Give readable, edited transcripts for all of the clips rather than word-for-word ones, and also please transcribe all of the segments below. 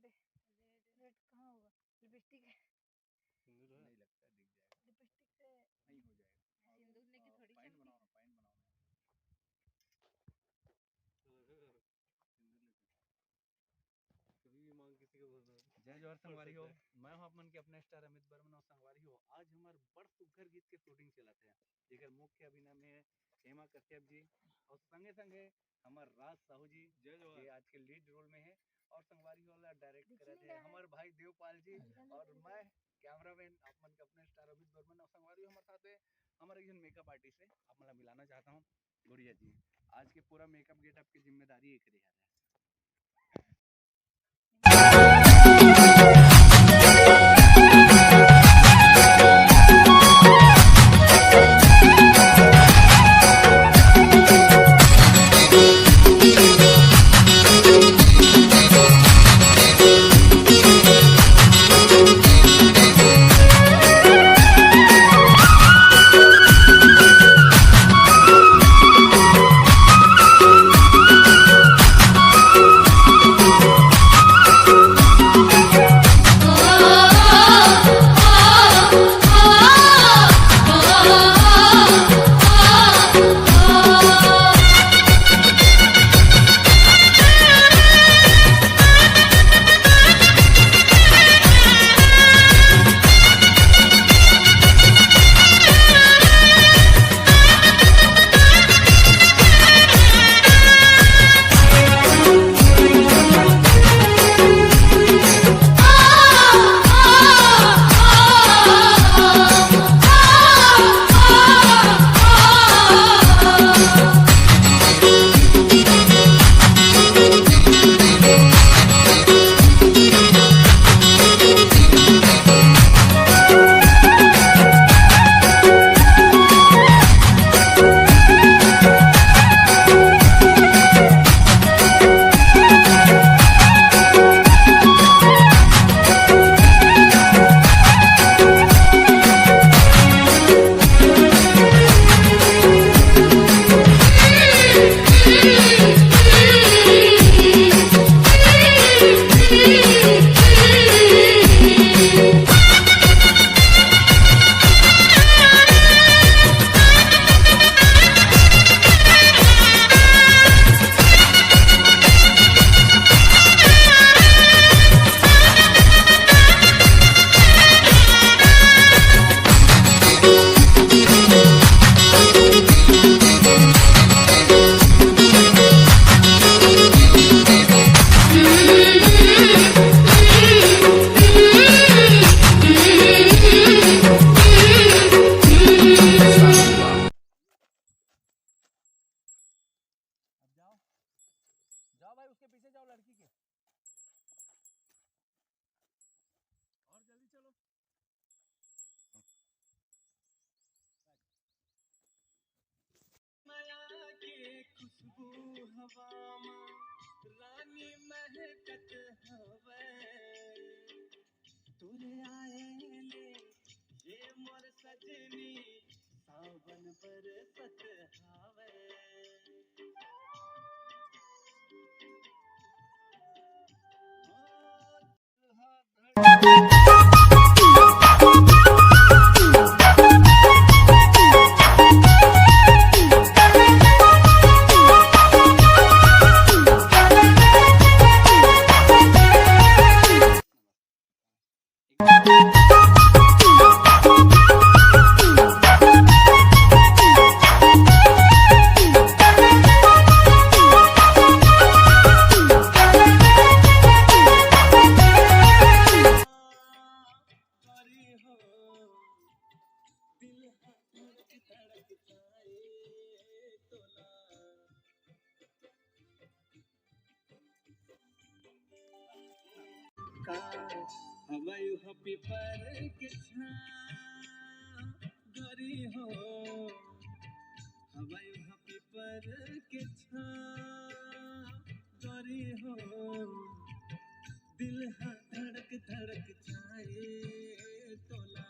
Red कहाँ होगा? Lipstick है। सिंदूर है? नहीं लगता, दिख जाएगा। लिपस्टिक से नहीं हो जाएगा। सिंदूर ने की थोड़ी पॉइंट चमकी। बनाओ ना, पॉइंट बनाओ ना। सिंदूर लेके कभी भी मांग किसी को बोलना। जय जोहर संगवारी हो, मैं हूं अपन के अपने स्टार अमित बर्मन और संगवारी हो। आज हमारे बड़ सुघर गीत के शूटिंग चलाते हैं, जेकर मुख्य अभिनय में हेमा कश्यप जी और संगे संगे हमार राज साहू जी जय जोहर। ये आज के लीड रोल में है, और संगवारी वाला डायरेक्ट दिख कर नहीं रहे रहा हैं है। हमारे भाई देवपाल जी, और मैं कैमरामैन अपन के अपने स्टार अमित बर्मन और संगवारी हमारे साथ है हमारे एक मेकअप आर्टिस्ट है, आप मतलब मिलाना चाहता हूँ गुड़िया जी। आज के पूरा मेकअप गेटअप की जिम्मेदारी एक रही है। जाओ भाई, उसके पीछे जाओ लड़की के, और जल्दी चलो। माया के खुशबू हवा में रानी महकत हवे, तोरे आए ले ये मोर सजनी सावन बरसत हावे। हवायु हपी पर के गरी हो, हवायु हपी पर के गरी हो, दिल हा धड़क धड़क जाए तोला।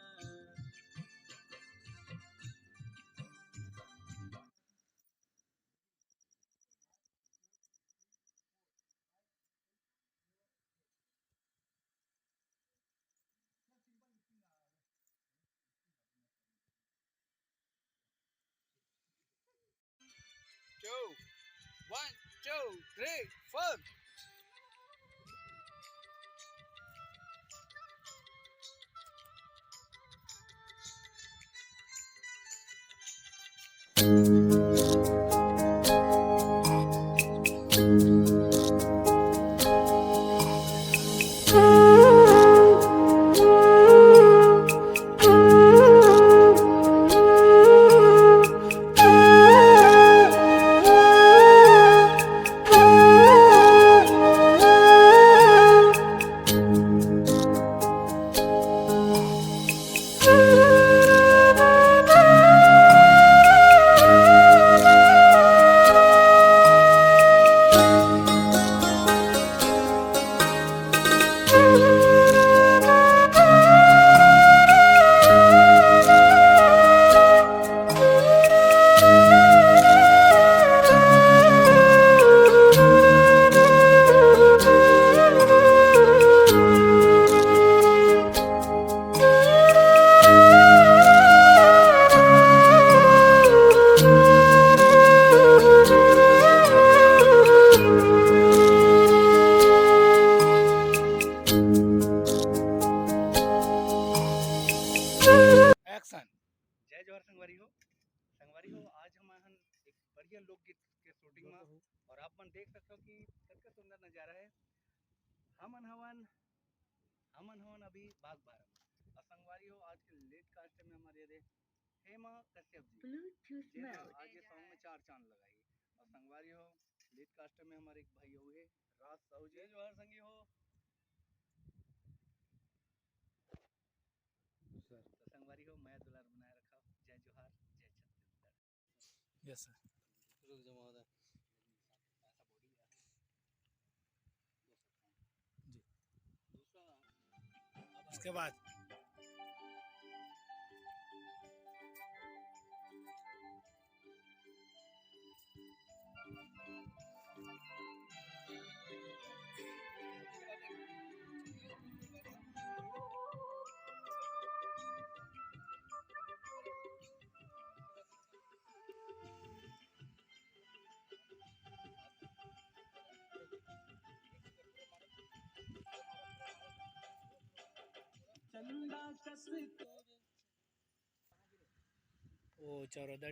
2 1 2 3 4 एक्शन। जय जोहर संगवारी हो। संगवारी हो, आज हम एक बढ़िया लोकगीत के शूटिंग में और आप मन देख सकते हो कि कितना सुंदर नजारा है। हमन हवन अभी बाग बारह और संगवारी हो, आज के लेट कास्ट में हमारे रे हेमा कश्यप जी जिन्हें आज ये सॉन्ग में 4 चांद लगाई। और संगवारी हो, लेट कास्ट में हमारे एक भाई हुए राज साहू जी। जय जोहर संगी हो। तो संगवारी हो, मैं दुलार बनाए रखा। जय जोहार, जय छत्तीसगढ़। Yes sir. रुक जमा होता है जी। उसके बाद ओ चौरदा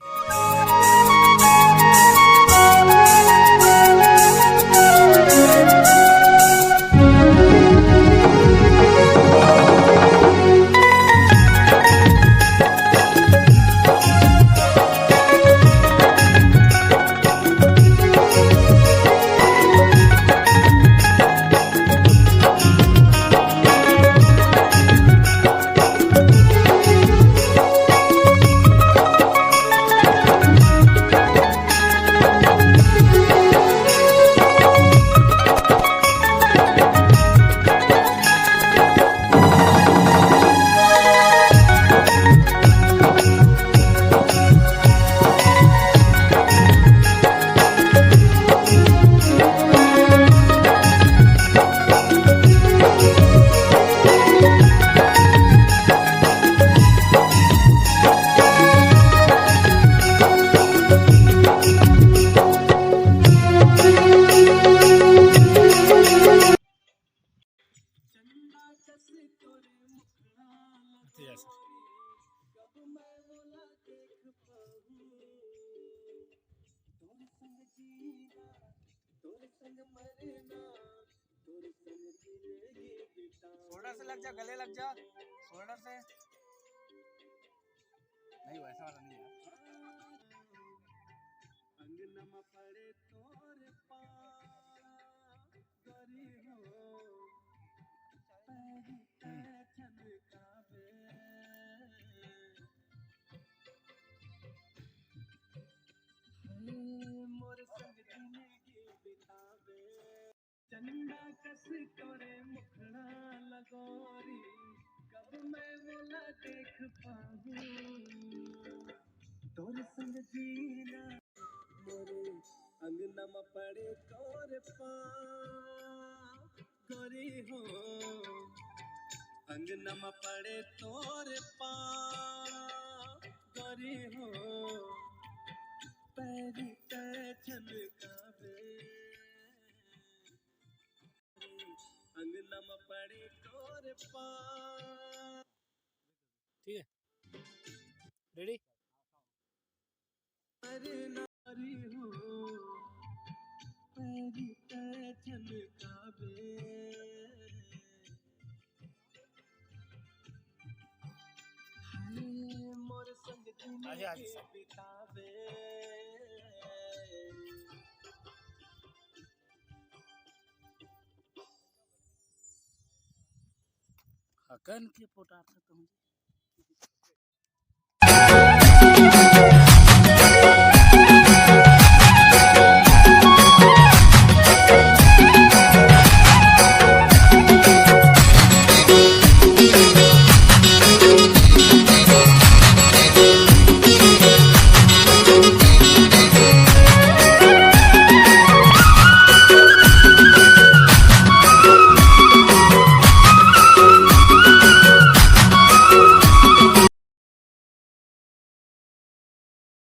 शोल्डर से लग जा, गले लग जा, शोल्डर से नहीं, वैसा वाला नहीं है। अंगनमा पड़े तोर पारी हो मोर संग जिंदगी बितावे चंदा कस तोरे मुखड़ा लगोरी कब मैं बोला देख पाऊं तोर संग जीना मोरे अंगनमा पड़े तोर गोरी हो अंगनमा पड़े तोर गोरी हो पैरी छनकावे अंगना में पड़े तोर पा। ठीक है, रेडी। अरे नारी हो पैरी छनकावे मोर संग जिंदगी बितावे। हकन के पोटा था तुम